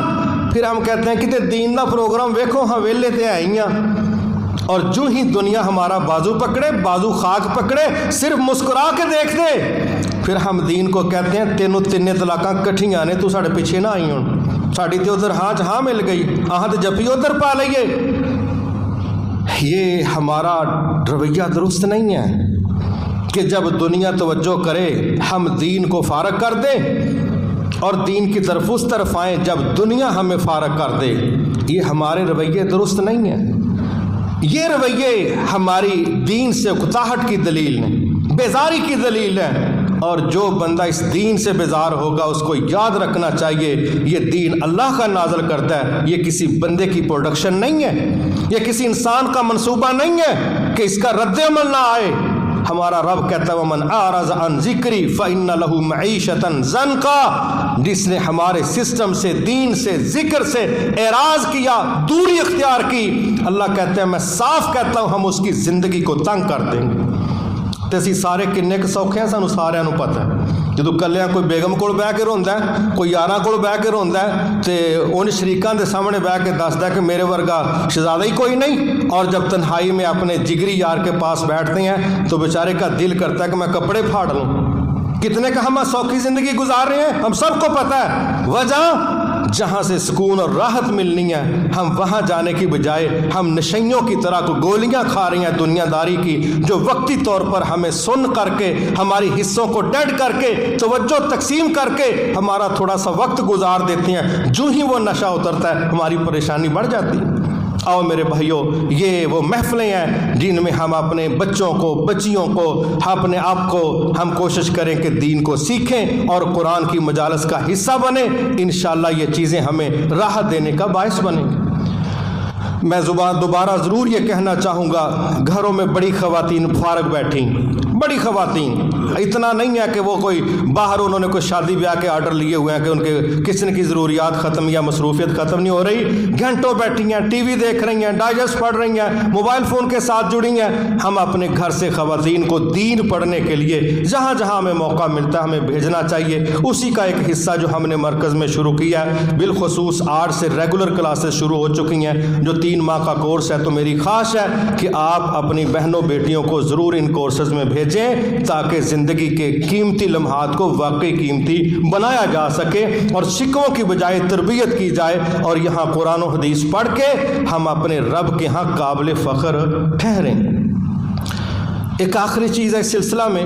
پھر ہم کہتے ہیں کہ دین دا پروگرام ویکھو، ہاں ویلے تے آئی ہیں، اور جو ہی دنیا ہمارا بازو پکڑے، بازو خاک پکڑے، صرف مسکرا کے دیکھ دے، پھر ہم دین کو کہتے ہیں تینوں 3 طلاقاں کٹھیاں نے، تو ساڑے پیچھے نہ آئی ہوں۔ ساڑی تے ادھر ہاں جہاں مل گئی آہاں تے جپی ادھر پا لئیے. یہ ہمارا رویہ درست نہیں ہے کہ جب دنیا توجہ کرے ہم دین کو فارغ کر دیں اور دین کی طرف اس طرف آئیں جب دنیا ہمیں فارغ کر دے. یہ ہمارے رویے درست نہیں ہیں. یہ رویے ہماری دین سے اکتاہٹ کی دلیل ہیں، بیزاری کی دلیل ہے. اور جو بندہ اس دین سے بیزار ہوگا اس کو یاد رکھنا چاہیے یہ دین اللہ کا نازل کرتا ہے، یہ کسی بندے کی پروڈکشن نہیں ہے، یہ کسی انسان کا منصوبہ نہیں ہے کہ اس کا رد عمل نہ آئے. ہمارا رب کہتا ہے وَمَنْ أَعْرَضَ عَنْ ذِكْرِي فَإِنَّ لَهُ مَعِيشَةً ضَنْكًا. جس نے ہمارے سسٹم سے، دین سے، ذکر سے اعراض کیا، دوری اختیار کی، اللہ کہتے ہیں میں صاف کہتا ہوں ہم اس کی زندگی کو تنگ کر دیں گے. تے اسی سارے کنے کے سوکھے ہیں، سانو سارے نو پتہ ہے. جدو کلیاں کوئی بیگم کول بہ کے روندا ہے، کوئی یاراں کول بہ کے روندا ہے تے ان شریکاں دے سامنے بہ کے دسدا ہے کہ میرے ورگا شہزادہ ہی کوئی نہیں. اور جب تنہائی میں اپنے جگری یار کے پاس بیٹھتے ہیں تو بیچارے کا دل کرتا ہے کہ میں کپڑے پھاڑ لوں. کتنے کا ہم سوکھی زندگی گزار رہے ہیں ہم سب کو پتہ ہے. وجہ جہاں سے سکون اور راحت ملنی ہے ہم وہاں جانے کی بجائے ہم نشیوں کی طرح کو گولیاں کھا رہی ہیں دنیا داری کی، جو وقتی طور پر ہمیں سن کر کے ہماری حصوں کو ڈیڈ کر کے توجہ تقسیم کر کے ہمارا تھوڑا سا وقت گزار دیتی ہیں. جو ہی وہ نشہ اترتا ہے ہماری پریشانی بڑھ جاتی ہے. آؤ میرے بھائیوں، یہ وہ محفلیں ہیں جن میں ہم اپنے بچوں کو، بچیوں کو، اپنے آپ کو ہم کوشش کریں کہ دین کو سیکھیں اور قرآن کی مجالس کا حصہ بنیں. انشاءاللہ یہ چیزیں ہمیں راحت دینے کا باعث بنیں گی. میں دوبارہ ضرور یہ کہنا چاہوں گا، گھروں میں بڑی خواتین فارغ بیٹھیں، بڑی خواتین. اتنا نہیں ہے کہ وہ کوئی باہر انہوں نے کوئی شادی بیاہ کے آرڈر لیے ہوئے ہیں کہ ان کے کچن کی ضروریات ختم یا مصروفیت ختم نہیں ہو رہی. گھنٹوں بیٹھی ہیں، ٹی وی دیکھ رہی ہیں، ڈائجسٹ پڑھ رہی ہیں، موبائل فون کے ساتھ جڑی ہیں. ہم اپنے گھر سے خواتین کو دین پڑھنے کے لیے جہاں جہاں ہمیں موقع ملتا ہے ہمیں بھیجنا چاہیے. اسی کا ایک حصہ جو ہم نے مرکز میں شروع کیا ہے، بالخصوص 8 سے ریگولر کلاسز شروع ہو چکی ہیں جو 3 ماہ کا کورس ہے. تو میری خواہش ہے کہ آپ اپنی بہنوں بیٹیوں کو ضرور ان کورسز میں بھیجیں تاکہ زندگی کے قیمتی لمحات کو واقعی قیمتی بنایا جا سکے اور شکووں کی بجائے تربیت کی جائے اور یہاں قرآن و حدیث پڑھ کے ہم اپنے رب کے ہاں قابل فخر ٹھہریں. ایک آخری چیز ہے اس سلسلہ میں،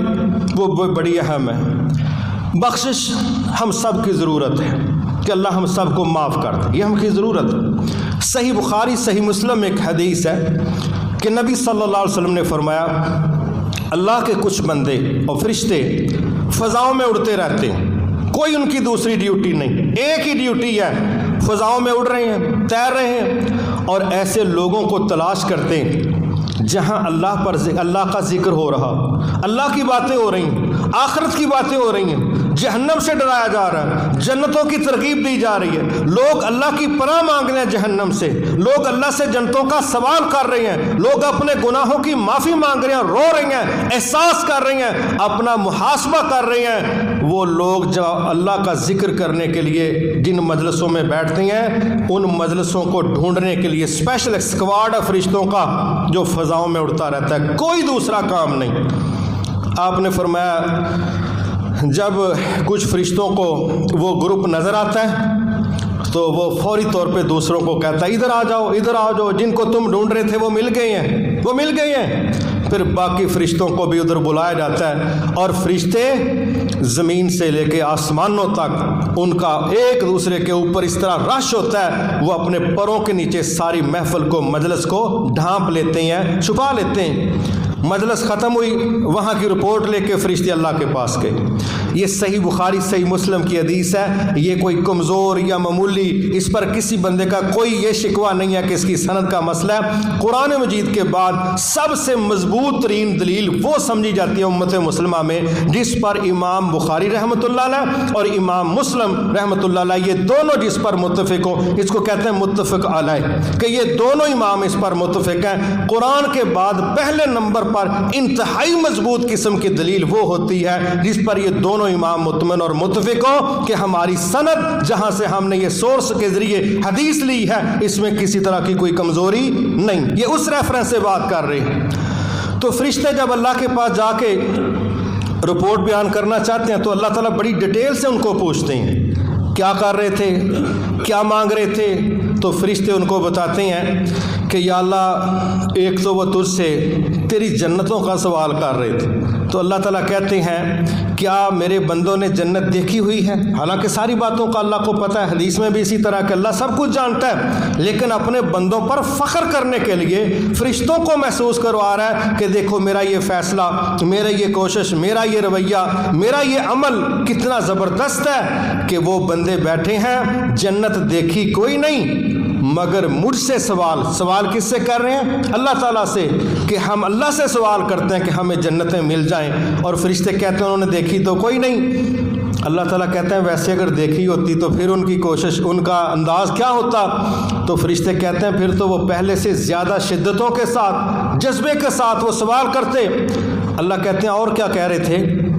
وہ بڑی اہم ہے. بخشش ہم سب کی ضرورت ہے کہ اللہ ہم سب کو معاف کر دے، یہ ہم کی ضرورت ہے. صحیح بخاری صحیح مسلم میں ایک حدیث ہے کہ نبی صلی اللہ علیہ وسلم نے فرمایا اللہ کے کچھ بندے اور فرشتے فضاؤں میں اڑتے رہتے ہیں، کوئی ان کی دوسری ڈیوٹی نہیں، ایک ہی ڈیوٹی ہے، فضاؤں میں اڑ رہے ہیں، تیر رہے ہیں اور ایسے لوگوں کو تلاش کرتے ہیں جہاں اللہ کا ذکر ہو رہا، اللہ کی باتیں ہو رہی ہیں، آخرت کی باتیں ہو رہی ہیں، جہنم سے ڈرایا جا رہا ہے، جنتوں کی ترغیب دی جا رہی ہے، لوگ اللہ کی پناہ مانگ رہے ہیں جہنم سے، لوگ اللہ سے جنتوں کا سوال کر رہے ہیں، لوگ اپنے گناہوں کی معافی مانگ رہے ہیں، رو رہے ہیں، احساس کر رہے ہیں، اپنا محاسبہ کر رہے ہیں. وہ لوگ جو اللہ کا ذکر کرنے کے لیے جن مجلسوں میں بیٹھتے ہیں ان مجلسوں کو ڈھونڈنے کے لیے اسپیشل اسکواڈ فرشتوں کا جو فضاؤں میں اڑتا رہتا ہے، کوئی دوسرا کام نہیں. آپ نے فرمایا جب کچھ فرشتوں کو وہ گروپ نظر آتا ہے تو وہ فوری طور پہ دوسروں کو کہتا ہے ادھر آ جاؤ، ادھر آ جاؤ، جن کو تم ڈھونڈ رہے تھے وہ مل گئے ہیں، وہ مل گئے ہیں. پھر باقی فرشتوں کو بھی ادھر بلایا جاتا ہے اور فرشتے زمین سے لے کے آسمانوں تک ان کا ایک دوسرے کے اوپر اس طرح رش ہوتا ہے، وہ اپنے پروں کے نیچے ساری محفل کو، مجلس کو ڈھانپ لیتے ہیں، چھپا لیتے ہیں. مجلس ختم ہوئی، وہاں کی رپورٹ لے کے فرشتے اللہ کے پاس گئے. یہ صحیح بخاری صحیح مسلم کی حدیث ہے، یہ کوئی کمزور یا معمولی، اس پر کسی بندے کا کوئی یہ شکوہ نہیں ہے کہ اس کی سند کا مسئلہ ہے. قرآن مجید کے بعد سب سے مضبوط ترین دلیل وہ سمجھی جاتی ہے امت مسلمہ میں جس پر امام بخاری رحمۃ اللہ علیہ اور امام مسلم رحمۃ اللہ علیہ یہ دونوں جس پر متفق ہو، اس کو کہتے ہیں متفق علیہ، کہ یہ دونوں امام اس پر متفق ہیں. قرآن کے بعد پہلے نمبر پر انتہائی مضبوط قسم کی دلیل وہ ہوتی ہے جس پر یہ دونوں امام مطمئن اور متفق ہو کہ ہماری سند جہاں سے ہم نے یہ سورس کے ذریعے حدیث لی ہے اس میں کسی طرح کی کوئی کمزوری نہیں. یہ اس ریفرنس سے بات کر رہے ہیں. تو فرشتے جب اللہ کے پاس جا کے رپورٹ بیان کرنا چاہتے ہیں تو اللہ تعالیٰ بڑی ڈیٹیل سے ان کو پوچھتے ہیں کیا کر رہے تھے، کیا مانگ رہے تھے؟ تو فرشتے ان کو بتاتے ہیں کہ یا اللہ ایک تو وہ تجھ سے تیری جنتوں کا سوال کر رہے تھے، تو اللہ تعالیٰ کہتے ہیں کیا میرے بندوں نے جنت دیکھی ہوئی ہے؟ حالانکہ ساری باتوں کا اللہ کو پتہ ہے، حدیث میں بھی اسی طرح کہ اللہ سب کچھ جانتا ہے، لیکن اپنے بندوں پر فخر کرنے کے لیے فرشتوں کو محسوس کروا رہا ہے کہ دیکھو میرا یہ فیصلہ، میرا یہ کوشش، میرا یہ رویہ، میرا یہ عمل کتنا زبردست ہے کہ وہ بندے بیٹھے ہیں، جنت دیکھی کوئی نہیں مگر مجھ سے سوال کس سے کر رہے ہیں؟ اللہ تعالیٰ سے، کہ ہم اللہ سے سوال کرتے ہیں کہ ہمیں جنتیں مل جائیں، اور فرشتے کہتے ہیں انہوں نے دیکھی تو کوئی نہیں۔ اللہ تعالیٰ کہتے ہیں ویسے اگر دیکھی ہوتی تو پھر ان کی کوشش، ان کا انداز کیا ہوتا؟ تو فرشتے کہتے ہیں پھر تو وہ پہلے سے زیادہ شدتوں کے ساتھ، جذبے کے ساتھ وہ سوال کرتے۔ اللہ کہتے ہیں اور کیا کہہ رہے تھے؟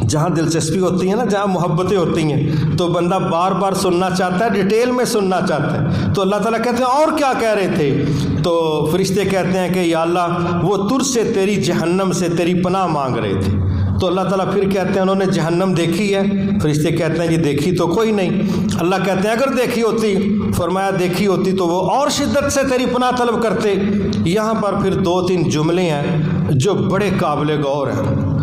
جہاں دلچسپی ہوتی ہے نا، جہاں محبتیں ہوتی ہیں تو بندہ بار بار سننا چاہتا ہے، ڈیٹیل میں سننا چاہتا ہے۔ تو اللہ تعالیٰ کہتے ہیں اور کیا کہہ رہے تھے؟ تو فرشتے کہتے ہیں کہ یا اللہ وہ تجھ سے تیری جہنم سے تیری پناہ مانگ رہے تھے۔ تو اللہ تعالیٰ پھر کہتے ہیں انہوں نے جہنم دیکھی ہے؟ فرشتے کہتے ہیں یہ دیکھی تو کوئی نہیں۔ اللہ کہتے ہیں اگر دیکھی ہوتی، فرمایا دیکھی ہوتی تو وہ اور شدت سے تیری پناہ طلب کرتے۔ یہاں پر پھر 2-3 جملے ہیں جو بڑے قابل غور ہیں۔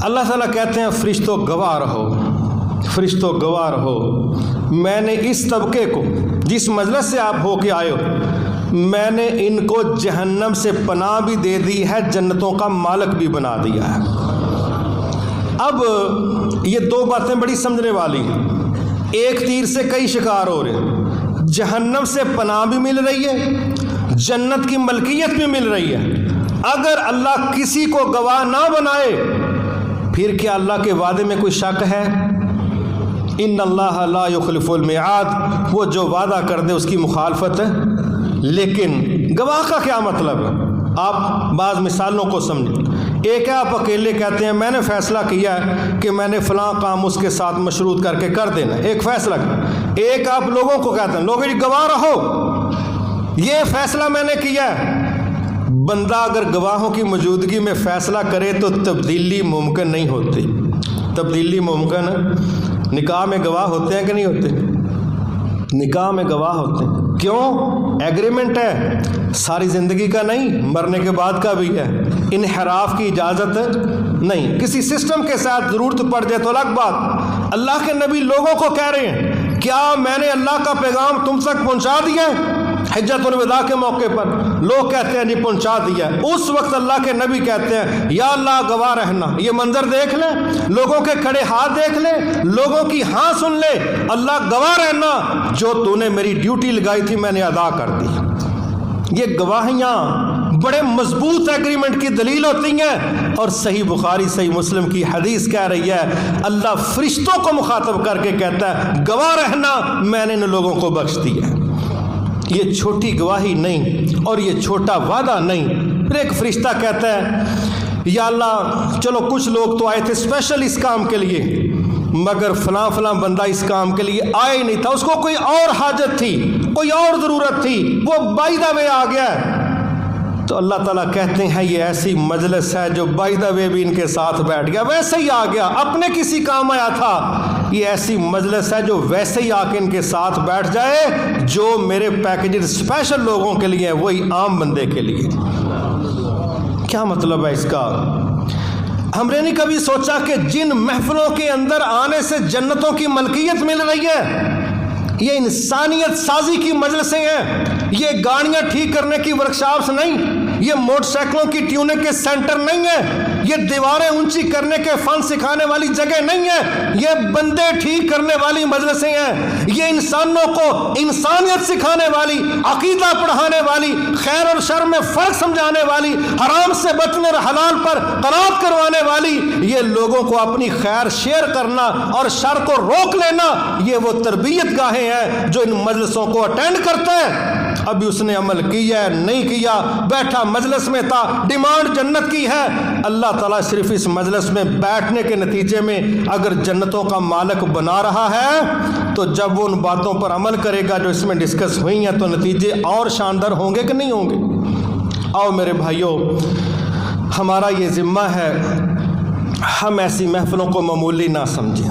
اللہ تعالیٰ کہتے ہیں فرشتوں گواہ رہو، فرشتوں گواہ رہو، میں نے اس طبقے کو جس مجلس سے آپ ہو کے آئے ہو، میں نے ان کو جہنم سے پناہ بھی دے دی ہے، جنتوں کا مالک بھی بنا دیا ہے۔ اب یہ 2 باتیں بڑی سمجھنے والی ہیں، ایک تیر سے کئی شکار ہو رہے ہیں، جہنم سے پناہ بھی مل رہی ہے، جنت کی ملکیت بھی مل رہی ہے۔ اگر اللہ کسی کو گواہ نہ بنائے پھر کیا اللہ کے وعدے میں کوئی شک ہے؟ ان اللہ لا یخلف المیعاد، وہ جو وعدہ کر دے اس کی مخالفت ہے۔ لیکن گواہ کا کیا مطلب ہے؟ آپ بعض مثالوں کو سمجھیں۔ ایک ہے آپ اکیلے کہتے ہیں میں نے فیصلہ کیا ہے کہ میں نے فلاں کام اس کے ساتھ مشروط کر کے کر دینا، ایک فیصلہ۔ ایک آپ لوگوں کو کہتے ہیں لوگوں جی گواہ رہو، یہ فیصلہ میں نے کیا ہے۔ بندہ اگر گواہوں کی موجودگی میں فیصلہ کرے تو تبدیلی ممکن نہیں ہوتی۔ تبدیلی ممکن ہے؟ نکاح میں گواہ ہوتے ہیں کہ نہیں ہوتے؟ نکاح میں گواہ ہوتے ہیں، کیوں؟ ایگریمنٹ ہے، ساری زندگی کا نہیں، مرنے کے بعد کا بھی ہے، انحراف کی اجازت نہیں، کسی سسٹم کے ساتھ ضرورت پڑ جائے تو الگ بات۔ اللہ کے نبی لوگوں کو کہہ رہے ہیں کیا میں نے اللہ کا پیغام تم تک پہنچا دیا ہے؟ حجت الوداع کے موقع پر لوگ کہتے ہیں جی پہنچا دیا ہے، اس وقت اللہ کے نبی کہتے ہیں یا اللہ گواہ رہنا، یہ منظر دیکھ لیں، لوگوں کے کھڑے ہاتھ دیکھ لیں، لوگوں کی ہاں سن لے، اللہ گواہ رہنا جو تو نے میری ڈیوٹی لگائی تھی میں نے ادا کر دی۔ یہ گواہیاں بڑے مضبوط ایگریمنٹ کی دلیل ہوتی ہیں، اور صحیح بخاری صحیح مسلم کی حدیث کہہ رہی ہے اللہ فرشتوں کو مخاطب کر کے کہتا ہے گواہ رہنا میں نے ان لوگوں کو بخش دیا ہے۔ یہ چھوٹی گواہی نہیں اور یہ چھوٹا وعدہ نہیں۔ پھر ایک فرشتہ کہتا ہے یا اللہ چلو کچھ لوگ تو آئے تھے اسپیشل اس کام کے لیے، مگر فلاں فلاں بندہ اس کام کے لیے آئے نہیں تھا، اس کو کوئی اور حاجت تھی، کوئی اور ضرورت تھی، وہ بائی دا وے آ گیا ہے۔ تو اللہ تعالیٰ کہتے ہیں یہ ایسی مجلس ہے جو بائی دا وے بھی ان کے ساتھ بیٹھ گیا، ویسے ہی آ گیا، اپنے کسی کام آیا تھا۔ یہ ایسی مجلس ہے جو ویسے ہی آ کے ان کے ساتھ بیٹھ جائے، جو میرے پیکیجز اسپیشل لوگوں کے لیے ہیں وہی عام بندے کے لیے۔ کیا مطلب ہے اس کا؟ ہم نے نہیں کبھی سوچا کہ جن محفلوں کے اندر آنے سے جنتوں کی ملکیت مل رہی ہے یہ انسانیت سازی کی مجلسیں ہیں، یہ گاڑیاں ٹھیک کرنے کی ورکشاپس نہیں، یہ موٹر سائیکلوں کی ٹیوننگ کے سینٹر نہیں ہے، یہ دیواریں اونچی کرنے کے فن سکھانے والی جگہ نہیں ہے، یہ بندے ٹھیک کرنے والی مجلسیں ہیں، یہ انسانوں کو انسانیت سکھانے والی، عقیدہ پڑھانے والی، خیر اور شر میں فرق سمجھانے والی، حرام سے بچنے اور حلال پر قناعت کروانے والی، یہ لوگوں کو اپنی خیر شیئر کرنا اور شر کو روک لینا، یہ وہ تربیت گاہیں ہیں جو ان مجلسوں کو اٹینڈ کرتا ہے۔ ابھی اس نے عمل کیا ہے نہیں کیا، بیٹھا مجلس میں تھا، ڈیمانڈ جنت کی ہے، اللہ تعالیٰ صرف اس مجلس میں بیٹھنے کے نتیجے میں اگر جنتوں کا مالک بنا رہا ہے تو جب وہ ان باتوں پر عمل کرے گا جو اس میں ڈسکس ہوئی ہیں تو نتیجے اور شاندار ہوں گے کہ نہیں ہوں گے؟ آؤ میرے بھائیوں، ہمارا یہ ذمہ ہے ہم ایسی محفلوں کو معمولی نہ سمجھیں،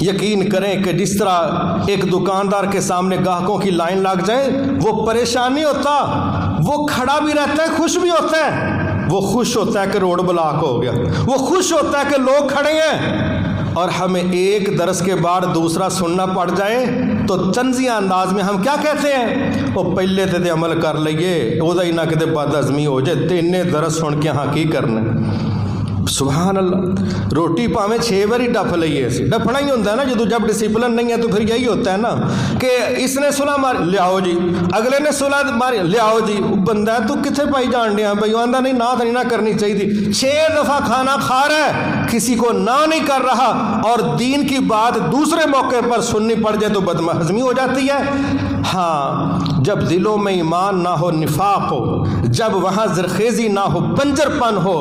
یقین کریں کہ جس طرح ایک دکاندار کے سامنے گاہکوں کی لائن لگ جائے وہ پریشان نہیں ہوتا، وہ کھڑا بھی رہتا ہے، خوش بھی ہوتا ہے، وہ خوش ہوتا ہے کہ روڈ بلاک ہو گیا، وہ خوش ہوتا ہے کہ لوگ کھڑے ہیں۔ اور ہمیں ایک درس کے بعد دوسرا سننا پڑ جائے تو طنزیہ انداز میں ہم کیا کہتے ہیں؟ وہ پہلے تے عمل کر لئیے، وہ ہی نہ کتے بد ہضمی ہو جائے، تینے درس سن کے ہاں کی کرنا۔ سبحان اللہ، روٹی پاویں 6 باری ڈپ لئیے، ڈپنا ہی ہوتا ہے نا، جب ڈسپلن نہیں ہے تو پھر یہی ہوتا ہے نا کہ اس نے سلا ماری لیاؤ جی، اگلے نے سلا ماری لیاؤ جی، بندہ ہے تو کتنے پائی جان دیا بھائی، آندہ نہیں نہ نہیں نہ کرنی چاہیے تھی، 6 دفعہ کھانا کھا رہا ہے، کسی کو نہ نہیں کر رہا، اور دین کی بات دوسرے موقع پر سننی پڑ جائے تو بدہضمی ہو جاتی ہے۔ ہاں، جب دلوں میں ایمان نہ ہو، نفاق ہو، جب وہاں زرخیزی نہ ہو، بنجر پن ہو،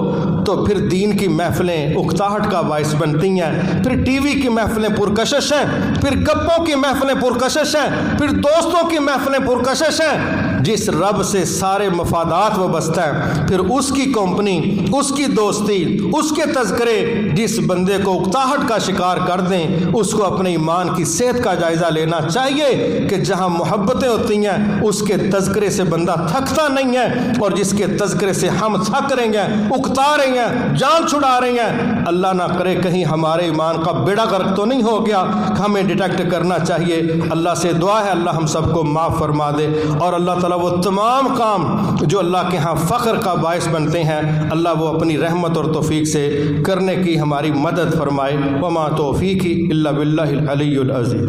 تو پھر دین کی محفلیں اکتاہٹ کا باعث بنتی ہیں، پھر ٹی وی کی محفلیں پرکشش ہیں، پھر گپوں کی محفلیں پرکشش ہیں، پھر دوستوں کی محفلیں پرکشش ہیں۔ جس رب سے سارے مفادات وابستہ ہیں، پھر اس کی کمپنی، اس کی دوستی، اس کے تذکرے جس بندے کو اکتاہٹ کا شکار کر دیں، اس کو اپنے ایمان کی صحت کا جائزہ لینا چاہیے کہ جہاں محبتیں ہوتی ہیں اس کے تذکرے سے بندہ تھکتا نہیں ہے، اور جس کے تذکرے سے ہم تھک رہے ہیں، اکتا رہے ہیں، جان چھڑا رہے ہیں، اللہ نہ کرے کہیں ہمارے ایمان کا بیڑا غرق تو نہیں ہو گیا، ہمیں ڈیٹیکٹ کرنا چاہیے۔ اللہ سے دعا ہے اللہ ہم سب کو معاف فرما دے، اور اللہ تعالیٰ وہ تمام کام جو اللہ کے ہاں فخر کا باعث بنتے ہیں اللہ وہ اپنی رحمت اور توفیق سے کرنے کی ہماری مدد فرمائے۔ وما توفیقی الا باللہ العلی العظیم۔